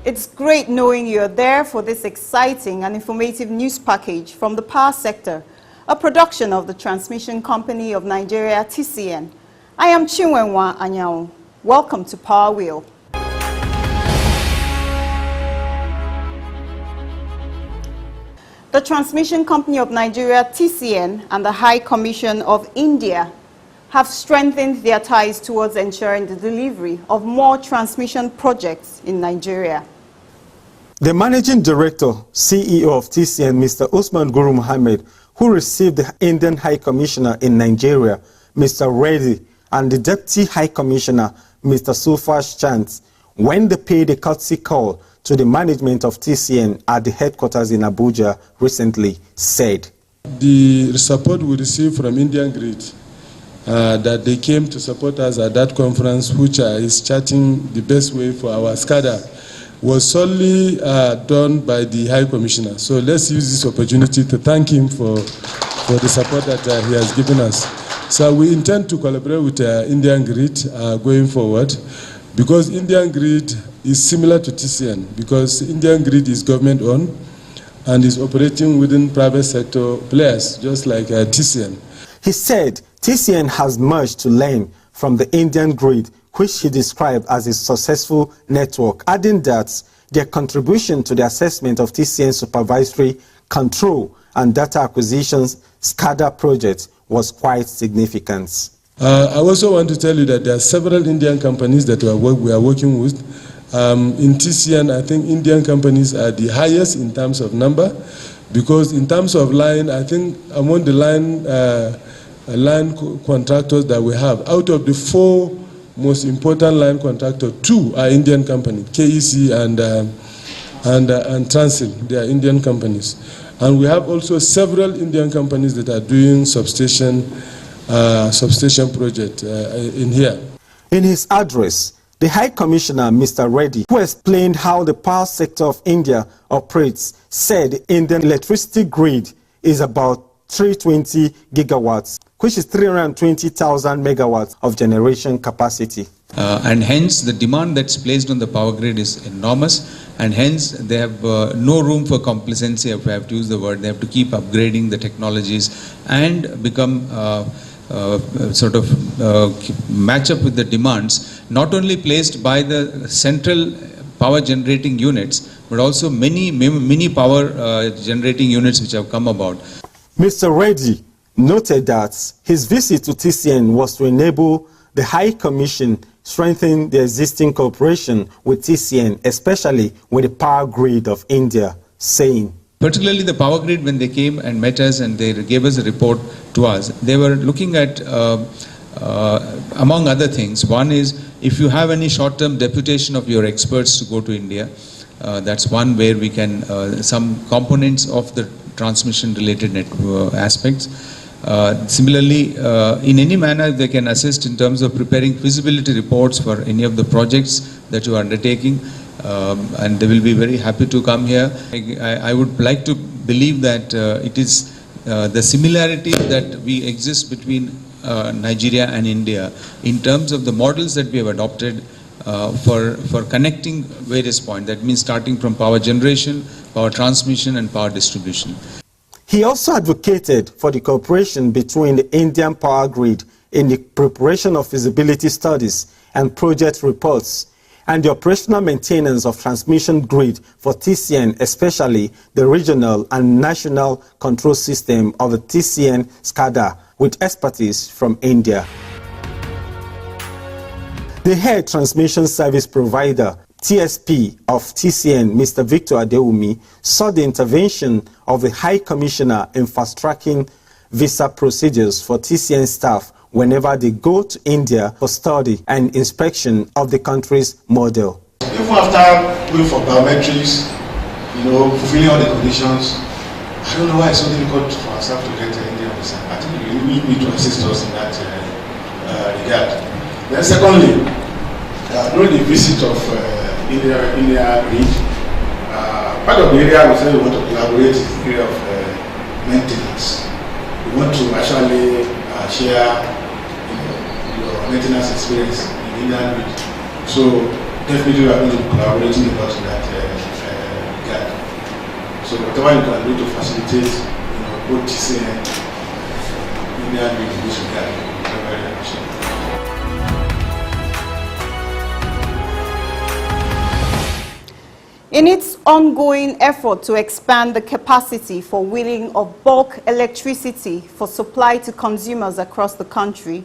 It's great knowing you're there for this exciting and informative news package from the power sector, a production of the Transmission Company of Nigeria, TCN. I am Chinwenwa Anyao. Welcome to Power Wheel. The Transmission Company of Nigeria, TCN, and the High Commission of India have strengthened their ties towards ensuring the delivery of more transmission projects in Nigeria. The Managing Director, CEO of TCN, Mr. Usman Guru Mohammed, who received the Indian High Commissioner in Nigeria, Mr. Reddy, and the Deputy High Commissioner, Mr. Sufash Chant, when they paid a courtesy call to the management of TCN at the headquarters in Abuja recently, said, "The support we received from Indian Grid, that they came to support us at that conference, which is charting the best way for our SCADA, was solely done by the High Commissioner. So let's use this opportunity to thank him for the support that he has given us. So we intend to collaborate with Indian Grid going forward, because Indian Grid is similar to TCN, because Indian Grid is government-owned and is operating within private sector players, just like TCN. He said TCN has much to learn from the Indian Grid, which he described as a successful network, adding that their contribution to the assessment of TCN supervisory control and data acquisitions SCADA project was quite significant. I also want to tell you that there are several Indian companies that we are working with. In TCN, I think Indian companies are the highest in terms of number, because in terms of line, I think among the line contractors that we have, out of the 4 most important line contractors, 2 are Indian companies, KEC and Transil. They are Indian companies. And we have also several Indian companies that are doing substation project in here. In his address, the High Commissioner, Mr. Reddy, who explained how the power sector of India operates, said the Indian electricity grid is about 320 gigawatts, which is 320,000 megawatts of generation capacity. And hence the demand that's placed on the power grid is enormous, and hence they have no room for complacency, if I have to use the word. They have to keep upgrading the technologies and become match up with the demands, not only placed by the central power generating units, but also many mini power generating units which have come about. Mr. Reddy noted that his visit to TCN was to enable the High Commission strengthen the existing cooperation with TCN, especially with the power grid of India, saying, particularly the power grid, when they came and met us and they gave us a report to us, they were looking at, among other things, one is if you have any short-term deputation of your experts to go to India, that's one where we can, some components of the transmission-related aspects. Similarly, in any manner they can assist in terms of preparing feasibility reports for any of the projects that you are undertaking, and they will be very happy to come here. I would like to believe that it is the similarity that we exist between Nigeria and India in terms of the models that we have adopted for connecting various points. That means starting from power generation, power transmission and power distribution. He also advocated for the cooperation between the Indian power grid in the preparation of feasibility studies and project reports, and the operational maintenance of transmission grid for TCN, especially the regional and national control system of the TCN SCADA, with expertise from India. The head transmission service provider, TSP of TCN, Mr. Victor Adewumi, saw the intervention of the High Commissioner in fast-tracking visa procedures for TCN staff whenever they go to India for study and inspection of the country's model. Even after going for biometrics, fulfilling all the conditions, I don't know why it's so difficult for ourselves to get an Indian visa. I think you really need to assist us in that regard. Then secondly, during the visit of India Grid, part of the area we said we want to collaborate is the area of maintenance. We want to actually share your maintenance experience in India Grid. So definitely we are going to be collaborating a lot in that regard. So whatever you can do to facilitate, both TCN India and in this regard, very appreciated. In its ongoing effort to expand the capacity for wheeling of bulk electricity for supply to consumers across the country,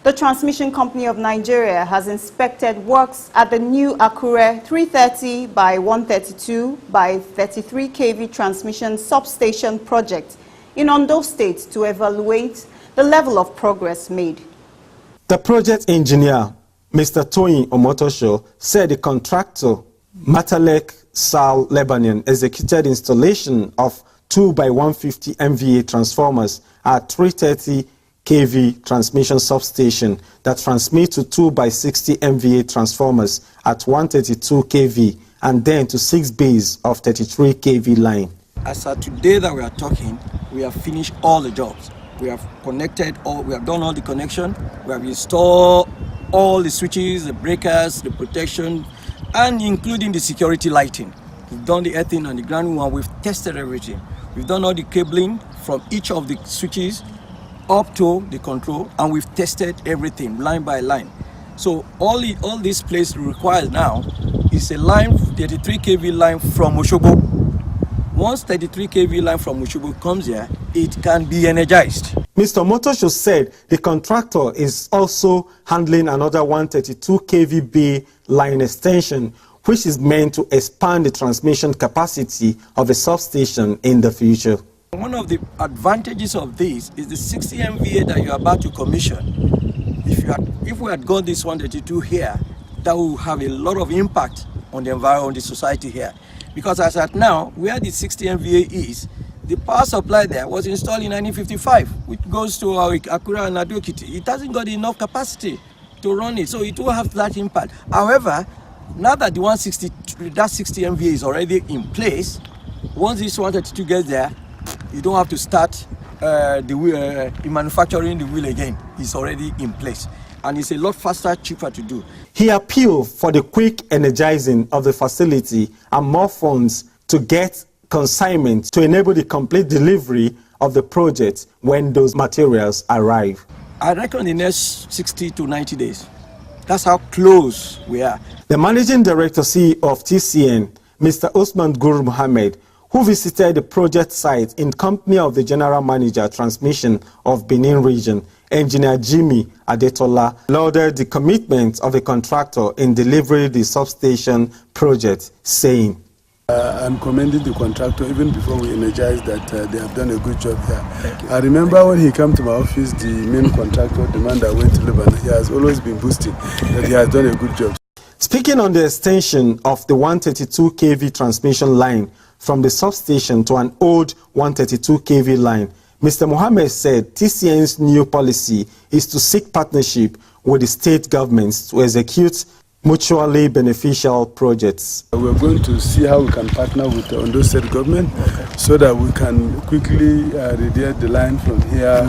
the Transmission Company of Nigeria has inspected works at the new Akure 330 by 132 by 33 kV transmission substation project in Ondo State to evaluate the level of progress made. The project engineer, Mr. Toyin Omotosho, said the contractor, Matalek Sal Lebanon, executed installation of 2 by 150 MVA transformers at 330 kV transmission substation that transmit to 2 by 60 MVA transformers at 132 kV and then to 6 bays of 33 kV line. As of today that we are talking, we have finished all the jobs. We have connected we have done all the connection, we have installed all the switches, the breakers, the protection, and including the security lighting. We've done the earthing on the ground one, we've tested everything. We've done all the cabling from each of the switches up to the control, and we've tested everything line by line. So all this place requires now is a line, 33 kV line from Oshobo. Once 33 kV line from Oshobo comes here, it can be energized. Mr. Motosho said the contractor is also handling another 132 kV bay line extension, which is meant to expand the transmission capacity of a substation in the future. One of the advantages of this is the 60 MVA that you are about to commission. If we had got this 132 here, that will have a lot of impact on the environment, on the society here. Because as at now, where the 60 MVA is, the power supply there was installed in 1955, which goes to our Akura and Adokiti. It hasn't got enough capacity to run it, so it will have that impact. However, now that the 60 MVA is already in place, once this 132 gets there, you don't have to start manufacturing the wheel again. It's already in place, and it's a lot faster, cheaper to do. He appealed for the quick energizing of the facility and more funds to get consignment to enable the complete delivery of the project when those materials arrive. I reckon in the next 60 to 90 days. That's how close we are. The Managing Director CEO of TCN, Mr. Osman Guru Mohammed, who visited the project site in company of the General Manager Transmission of Benin Region, Engineer Jimmy Adetola, lauded the commitment of the contractor in delivering the substation project, saying, I'm commending the contractor even before we energized that they have done a good job here. I remember when he came to my office, the main contractor, the man that went to Lebanon, he has always been boosting that he has done a good job. Speaking on the extension of the 132 kV transmission line from the substation to an old 132 kV line, Mr. Mohammed said TCN's new policy is to seek partnership with the state governments to execute mutually beneficial projects. We're going to see how we can partner with the Ondo State government so that we can quickly radiate the line from here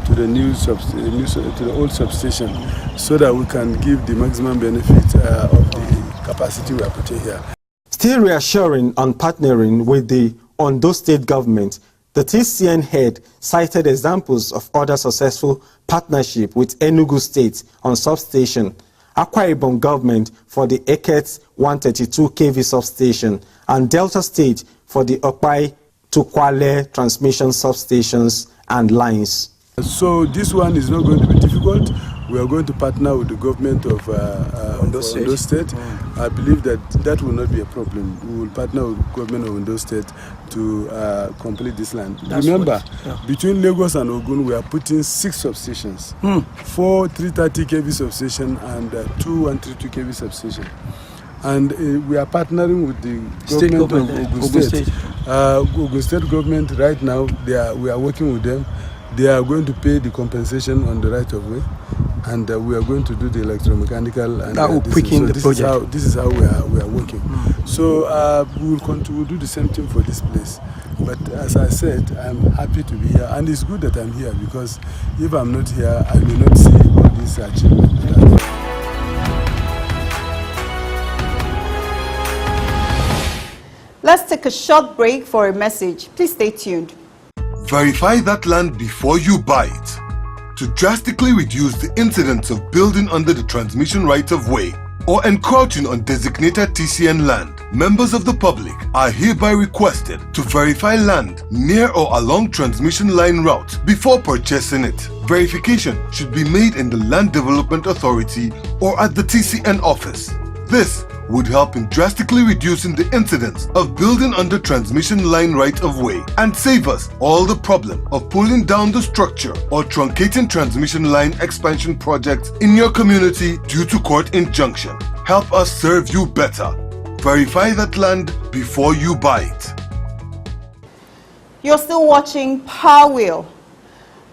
to the old substation so that we can give the maximum benefit of the capacity we are putting here. Still reassuring on partnering with the Ondo State government, the TCN head cited examples of other successful partnership with Enugu State on substation, Akwa Ibom government for the Eket 132 kV substation, and Delta State for the Okpai to Kwale transmission substations and lines. So this one is not going to be difficult. We are going to partner with the government of Ondo State. I believe that will not be a problem. We will partner with the government of Ondo State to complete this line. Remember, between Lagos and Ogun, we are putting 6 substations. 4 330 kV substations and 2 132 kV substations. And we are partnering with the government of Ogun State. Ogun State government right now, we are working with them. They are going to pay the compensation on the right of way, and we are going to do the electromechanical. And that will quicken the project. This is how we are working. So we will do the same thing for this place. But as I said, I'm happy to be here, and it's good that I'm here because if I'm not here, I may not see all these achievements. Let's take a short break for a message. Please stay tuned. Verify that land before you buy it. To drastically reduce the incidence of building under the transmission right-of-way or encroaching on designated TCN land, members of the public are hereby requested to verify land near or along transmission line route before purchasing it. Verification should be made in the Land Development Authority or at the TCN office. This would help in drastically reducing the incidence of building under transmission line right-of-way and save us all the problem of pulling down the structure or truncating transmission line expansion projects in your community due to court injunction. Help us serve you better. Verify that land before you buy it. You're still watching Power Wheel.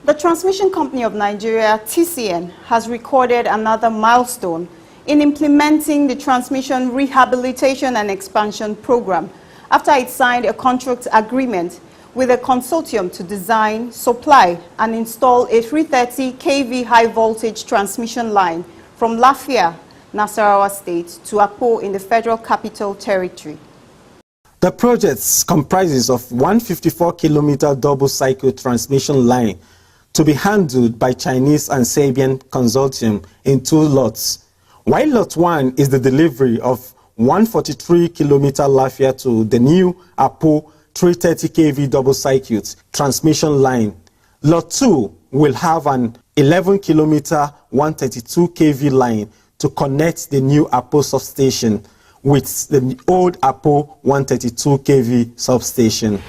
The Transmission Company of Nigeria, TCN, has recorded another milestone in implementing the Transmission Rehabilitation and Expansion Program after it signed a contract agreement with a consortium to design, supply, and install a 330 kV high-voltage transmission line from Lafia, Nasarawa State, to Akpo in the Federal Capital Territory. The project comprises of 154-kilometer double-cycle transmission line to be handled by Chinese and Serbian consortium in 2 lots. While Lot 1 is the delivery of 143-kilometer Lafia to the new Akpo 330 kV double-circuit transmission line. Lot 2 will have an 11-kilometer 132 kV line to connect the new Akpo substation with the old Akpo 132 kV substation.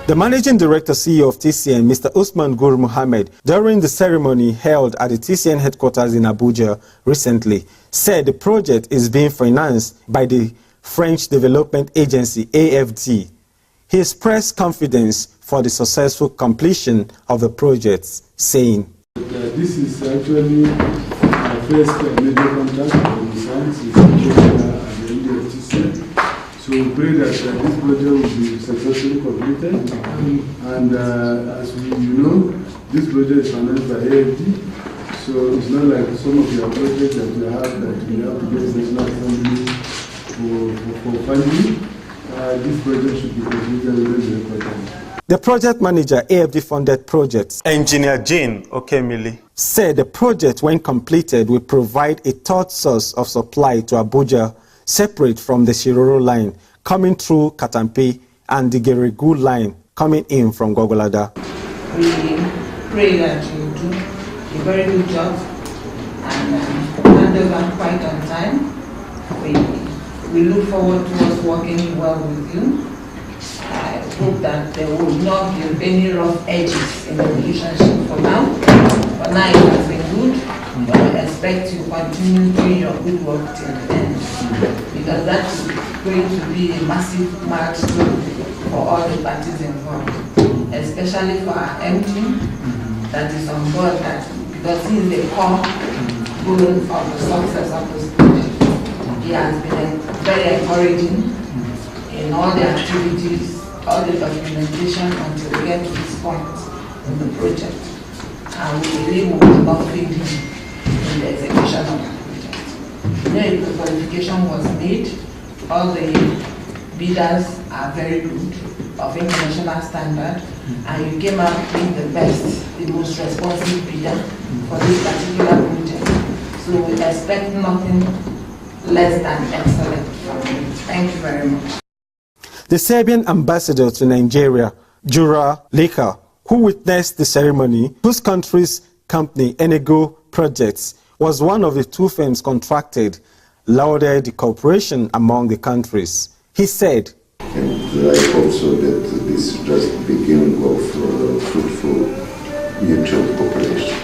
The Managing Director CEO of TCN, Mr. Usman Guru Mohammed, during the ceremony held at the TCN headquarters in Abuja recently, said the project is being financed by the French Development Agency, AFD. He expressed confidence for the successful completion of the project, saying, This is actually our first major contract for the science in Nigeria and the India TCN. So we pray that this project will be successfully completed. And as you know, this project is financed by AFD. So it's not like some of your projects that you have to get National Assembly for funding. This project should be completed within the project. The project manager, AFD-funded projects, Engineer Jane Okemili, said the project, when completed, will provide a third source of supply to Abuja, separate from the Shiroro line coming through Katampe and the Geregu line coming in from Gogolada. We pray that you do a very good job and hand over quite on time. We look forward to us working well with you. I hope that there will not be any rough edges in the relationship for now. For now it has been good. But I expect you continue doing your good work till the end, because that is going to be a massive milestone for all the parties involved, especially for our MD that is on board, that because he is the core goal of the success of this project. He has been very encouraging in all the activities, all the documentation until we get to this point in the project. And we believe we will not fail him in the execution of the project. You know, if the qualification was made, all the bidders are very good, of international standard, and you came out being the best, the most responsive bidder for this particular project. So we expect nothing less than excellent from you. Thank you very much. The Serbian ambassador to Nigeria, Jura Leka, who witnessed the ceremony, whose country's company, Enego Projects, was one of the 2 firms contracted, lauded the cooperation among the countries. He said, and I hope so that this is just the beginning of fruitful mutual cooperation.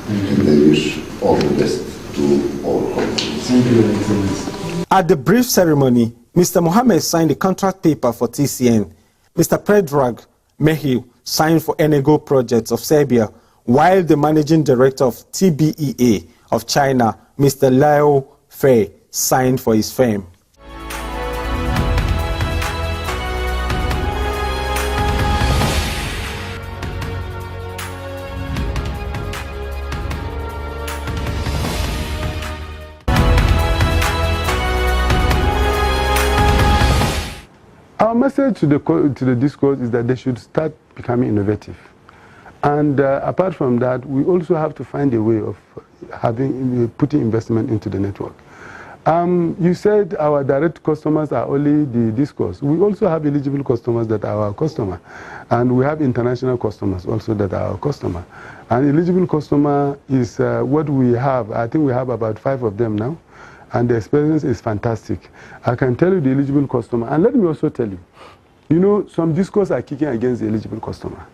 And I wish all the best to all companies. Thank you, Excellency. At the brief ceremony, Mr. Mohammed signed the contract paper for TCN. Mr. Predrag Mehiu signed for Enego Projects of Serbia, while the managing director of TBEA of China, Mr. Liao Fei, signed for his firm. message to the discos is that they should start becoming innovative. And apart from that, we also have to find a way of putting investment into the network. You said our direct customers are only the discos. We also have eligible customers that are our customer. And we have international customers also that are our customer. An eligible customer is what we have. I think we have about 5 of them now. And the experience is fantastic. I can tell you the eligible customer. And let me also tell you, you know, some discos are kicking against the eligible customer.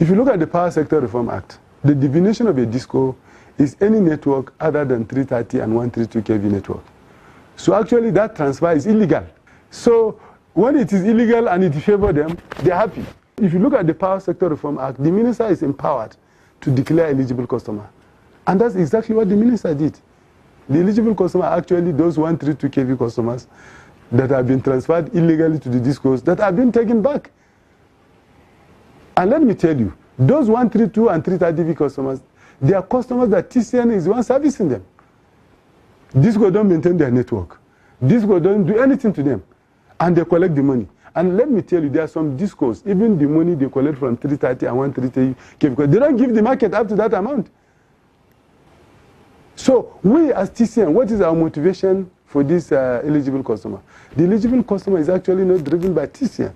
If you look at the Power Sector Reform Act, the definition of a disco is any network other than 330 and 132 kV network. So actually that transfer is illegal. So when it is illegal and it favors them, they're happy. If you look at the Power Sector Reform Act, the minister is empowered to declare eligible customer. And that's exactly what the minister did. The eligible customer are actually those 132 kV customers that have been transferred illegally to the discos that have been taken back. And let me tell you, those 132 and 330 kV customers, they are customers that TCN is the one servicing them. Disco don't maintain their network. Disco don't do anything to them. And they collect the money. And let me tell you, there are some discos, even the money they collect from 330 and 130 kV, they don't give the market up to that amount. So we as TCN, what is our motivation for this eligible customer? The eligible customer is actually not driven by TCN.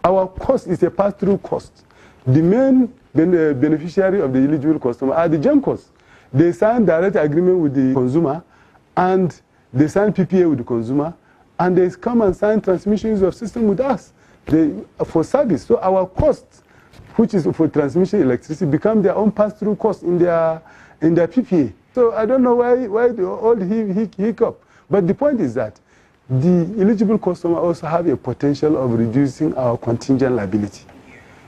Our cost is a pass-through cost. The main beneficiary of the eligible customer are the GENCOs. They sign direct agreement with the consumer, and they sign PPA with the consumer, and they come and sign transmission use of system with us for service. So our cost, which is for transmission electricity, become their own pass-through cost in their PPA. So I don't know why all the hiccup. But the point is that the eligible customer also have a potential of reducing our contingent liability.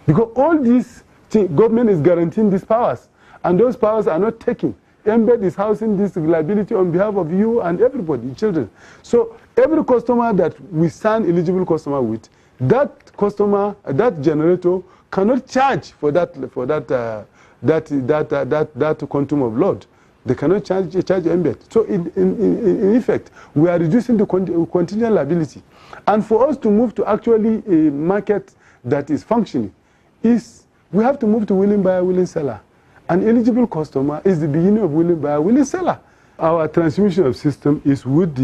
Because all these things, government is guaranteeing these powers, and those powers are not taken. Embed is housing this liability on behalf of you and everybody, children. So every customer that we sign eligible customer with, that customer, that generator cannot charge for that quantum of load. They cannot charge embed. So in effect, we are reducing the contingent liability. And for us to move to actually a market that is functioning, we have to move to willing buyer, willing seller. An eligible customer is the beginning of willing buyer, willing seller. Our transmission of system is with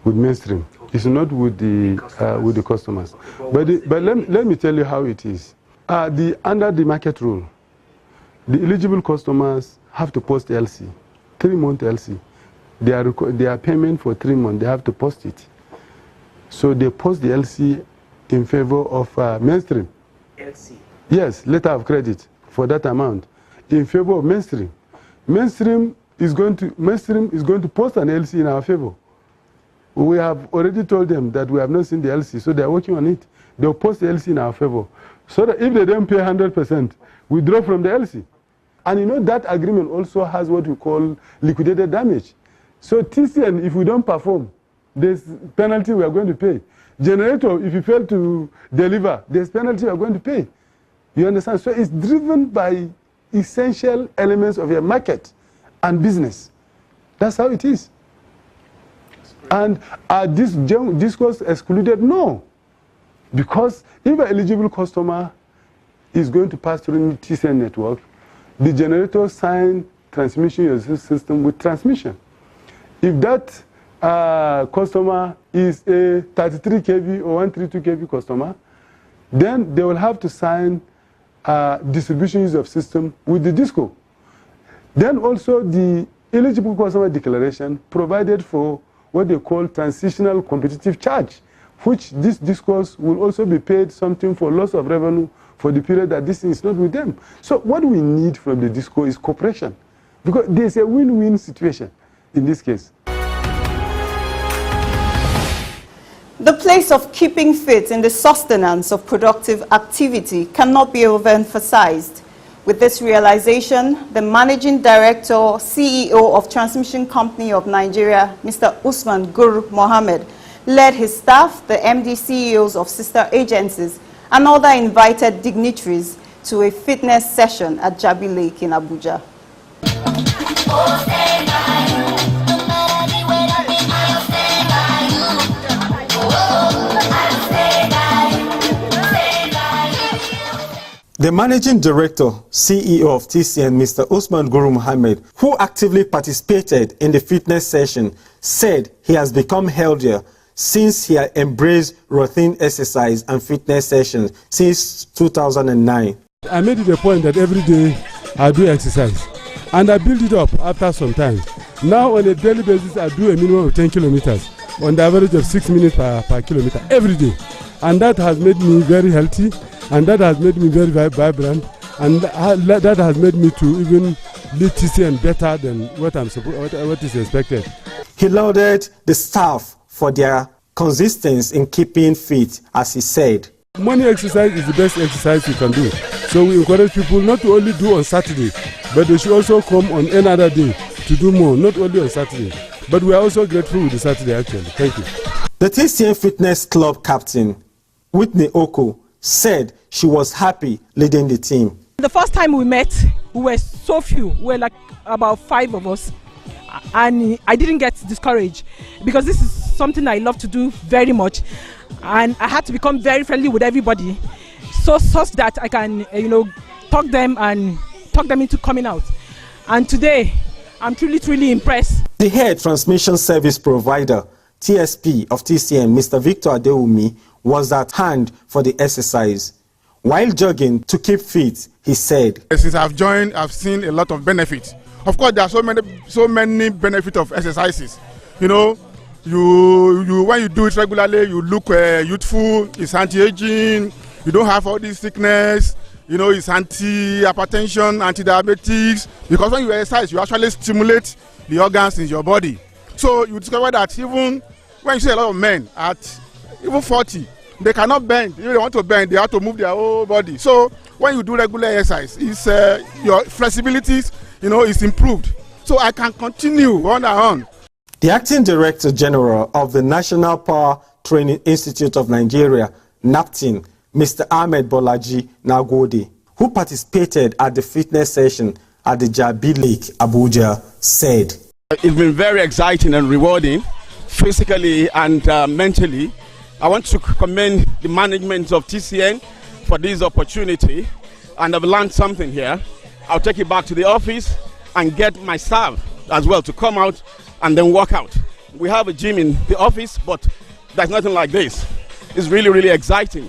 mainstream. It's not with the customers. But let me tell you how it is. Under the market rule, the eligible customers have to post LC, 3-month LC. Their payment for 3 months, they have to post it. So they post the LC in favor of mainstream. LC? Yes, letter of credit for that amount in favor of mainstream. Mainstream is going to post an LC in our favor. We have already told them that we have not seen the LC, so they are working on it. They'll post the LC in our favor, so that if they don't pay 100%, we draw from the LC. And you know that agreement also has what we call liquidated damage. So TCN, if we don't perform, there's penalty we are going to pay. Generator, if you fail to deliver, there's penalty we are going to pay. You understand? So it's driven by essential elements of your market and business. That's how it is. And are these discos excluded? No. Because if an eligible customer is going to pass through the TCN network, the generator signs transmission system with transmission. If that customer is a 33 kV or 132 kV customer, then they will have to sign distribution use of system with the disco. Then also the eligible customer declaration provided for what they call transitional competitive charge, which these discos will also be paid something for loss of revenue for the period that this is not with them. So what we need from the disco is cooperation, because there's a win-win situation in this case. The place of keeping fit in the sustenance of productive activity cannot be overemphasized. With this realization, the Managing Director, CEO of Transmission Company of Nigeria, Mr. Usman Guru Mohammed, led his staff, the MD CEOs of sister agencies, and other invited dignitaries to a fitness session at Jabi Lake in Abuja. The Managing Director, CEO of TCN, Mr. Usman Guru Muhammad, who actively participated in the fitness session, said he has become healthier since he had embraced routine exercise and fitness sessions since 2009. I made it a point that every day I do exercise, and I build it up after some time. Now on a daily basis I do a minimum of 10 kilometers on the average of 6 minutes per kilometer every day, and that has made me very healthy, and that has made me very vibrant, and that has made me to even lead TCN better than what is expected. He lauded the staff for their consistency in keeping fit, as he said. Morning exercise is the best exercise you can do. So we encourage people not to only do on Saturday, but they should also come on any other day to do more, not only on Saturday. But we are also grateful with the Saturday actually. Thank you. The TCN Fitness Club captain, Whitney Oko, said she was happy leading the team. The first time we met, we were so few. We were like about 5 of us. And I didn't get discouraged because this is something I love to do very much. And I had to become very friendly with everybody such that I can, talk them into coming out. And today, I'm truly impressed. The head transmission service provider, TSP of TCN, Mr. Victor Adewumi, was at hand for the exercise. While jogging to keep fit, he said, since I've joined, I've seen a lot of benefits. Of course, there are so many benefits of exercises. You know, when you do it regularly, you look youthful. It's anti-aging. You don't have all this sickness. You know, it's anti-hypertension, anti-diabetics. Because when you exercise, you actually stimulate the organs in your body. So you discover that even when you see a lot of men at even 40, they cannot bend. If they want to bend, they have to move their whole body. So when you do regular exercise, it's your flexibilities, is improved. So I can continue on and on. The Acting Director General of the National Power Training Institute of Nigeria, NAPTIN, Mr. Ahmed Bolaji Nagode, who participated at the fitness session at the Jabi Lake, Abuja, said, "It's been very exciting and rewarding, physically and mentally. I want to commend the management of TCN for this opportunity, and I've learned something here. I'll take it back to the office and get my staff as well to come out and then work out. We have a gym in the office, but there's nothing like this. It's really exciting,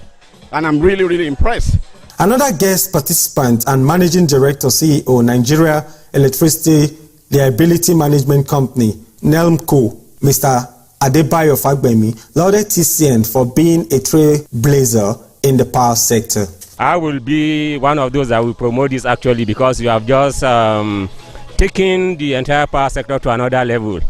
and I'm really impressed." Another guest participant and Managing Director CEO, Nigeria Electricity Liability Management Company, NELMCO, Mr. Adebayo Fagbemi, lauded TCN for being a trailblazer in the power sector. I will be one of those that will promote this actually, because you have just taken the entire power sector to another level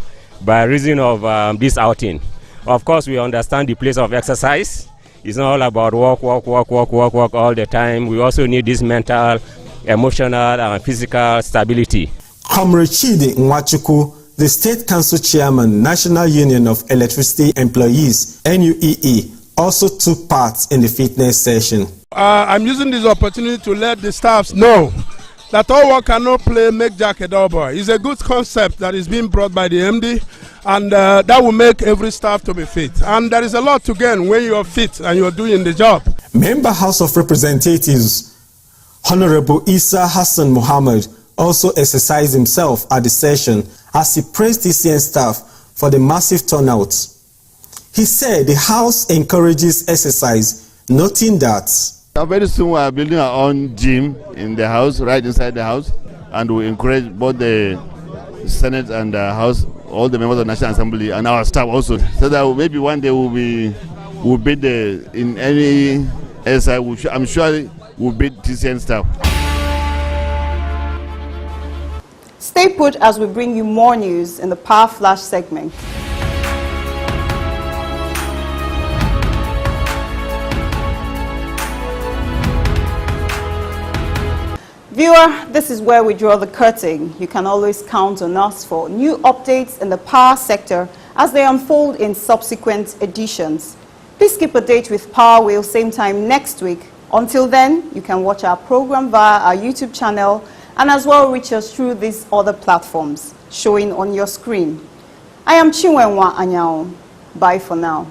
by reason of this outing. Of course, we understand the place of exercise. It's not all about walk all the time. We also need this mental, emotional, and physical stability. Comrade Chidi Nwachukwu, the State Council Chairman, National Union of Electricity Employees, NUEE, also took part in the fitness session. I'm using this opportunity to let the staffs know that all work cannot play make Jack a dull boy. It's a good concept that is being brought by the MD, and that will make every staff to be fit. And there is a lot to gain when you are fit and you are doing the job. Member House of Representatives, Honorable Isa Hassan Muhammad, also exercised himself at the session as he praised TCN staff for the massive turnout. He said the House encourages exercise, noting that very soon we are building our own gym in the House, right inside the House, and we encourage both the Senate and the House, all the members of the National Assembly and our staff also, so that maybe one day we'll beat in any exercise. I'm sure we'll beat TCN staff. Stay put as we bring you more news in the Power Flash segment. Viewer, this is where we draw the curtain. You can always count on us for new updates in the power sector as they unfold in subsequent editions. Please keep a date with Power Wheel same time next week. Until then, you can watch our program via our YouTube channel and as well reach us through these other platforms showing on your screen. I am Chinwenwa Anyao. Bye for now.